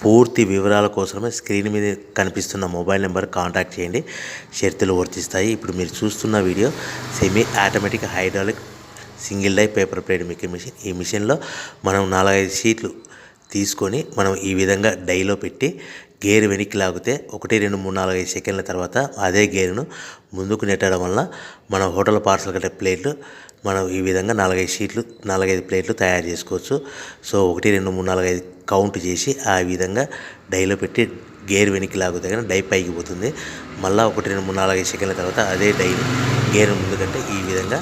పూర్తి వివరాల కోసమే స్క్రీన్ మీద కనిపిస్తున్న మొబైల్ నెంబర్ కాంటాక్ట్ చేయండి. షరతులు వర్తిస్తాయి. ఇప్పుడు మీరు చూస్తున్న video semi automatic hydraulic single die paper plate making machine. ఈ మిషన్లో మనం 4-5 షీట్లు తీసుకొని మనం ఈ విధంగా డైలో పెట్టి గేర్ వెనక్కి లాగితే 1 2 3 4 5 సెకండ్ల తర్వాత అదే గేరును ముందుకు నెట్టడం వల్ల మన హోటల్ పార్సల్ కట్టే ప్లేట్లు మనం ఈ విధంగా 4-5 షీట్లు 4-5 ప్లేట్లు తయారు చేసుకోవచ్చు. సో 1 2 3 4 5 కౌంట్ చేసి ఆ విధంగా డైలో పెట్టి గేర్ వెనక్కి లాగితే కానీ డై పైకి పోతుంది. మళ్ళీ 1 2 3 4 5 సెకండ్ల తర్వాత అదే డైని గేర్ ముందుకంటే ఈ విధంగా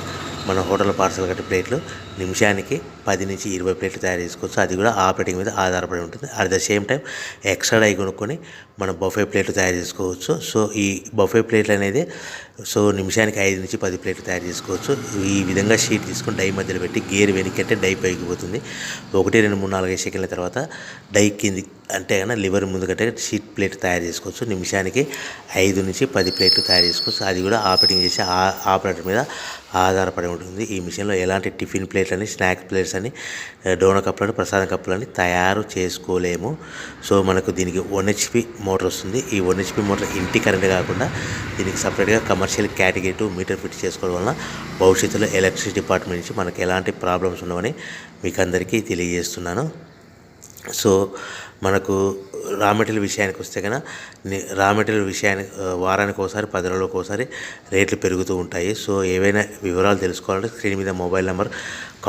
మన హోటల్ పార్సల్ కట్టే ప్లేట్లు నిమిషానికి 10 నుంచి 20 ప్లేట్లు తయారు చేసుకోవచ్చు. అది కూడా ఆపరేటింగ్ మీద ఆధారపడి ఉంటుంది. At the same time extra die కొనుక్కొని మనం బఫే ప్లేట్లు తయారు చేసుకోవచ్చు. సో ఈ బఫే ప్లేట్లు అనేది నిమిషానికి 5 నుంచి 10 ప్లేట్లు తయారు చేసుకోవచ్చు. ఈ విధంగా షీట్ తీసుకొని డై మధ్యలో పెట్టి గేర్ వెనక్కి అంటే డై పైకి పోతుంది. 1 2 3 4 5 సెకండ్ల తర్వాత డై కింది అంటే కన్నా లివర్ ముందుకంటే షీట్ ప్లేట్ తయారు చేసుకోవచ్చు. నిమిషానికి 5 నుంచి 10 ప్లేట్లు తయారు చేసుకోవచ్చు. అది కూడా ఆపరేటింగ్ చేసే ఆపరేటర్ మీద ఆధారపడి ఉంటుంది. ఈ మిషన్లో ఎలాంటి టిఫిన్ ప్లేట్లని, స్నాక్స్ ప్లేట్స్ అని, డోనా కప్పులని, ప్రసాదం కప్పులని తయారు చేసుకోలేము. సో మనకు దీనికి 1 HP మోటార్ వస్తుంది. ఈ 1 HP మోటార్ ఇంటి కరెంట్ కాకుండా దీనికి సపరేట్గా కమర్షియల్ కేటగిరీ 2 మీటర్ ఫిట్ చేసుకోవడం వలన భవిష్యత్తులో ఎలక్ట్రిసిటీ డిపార్ట్మెంట్ నుంచి మనకు ఎలాంటి ప్రాబ్లమ్స్ ఉండవని మీకు అందరికీ తెలియజేస్తున్నాను. సో మనకు రా మెటీరియల్ విషయానికి వస్తే కనుక రా మెటీరియల్ విషయానికి వారానికి ఒకసారి 10 రోజులకు ఒకసారి రేట్లు పెరుగుతూ ఉంటాయి. సో ఏవైనా వివరాలు తెలుసుకోవాలంటే స్క్రీన్ మీద మొబైల్ నెంబర్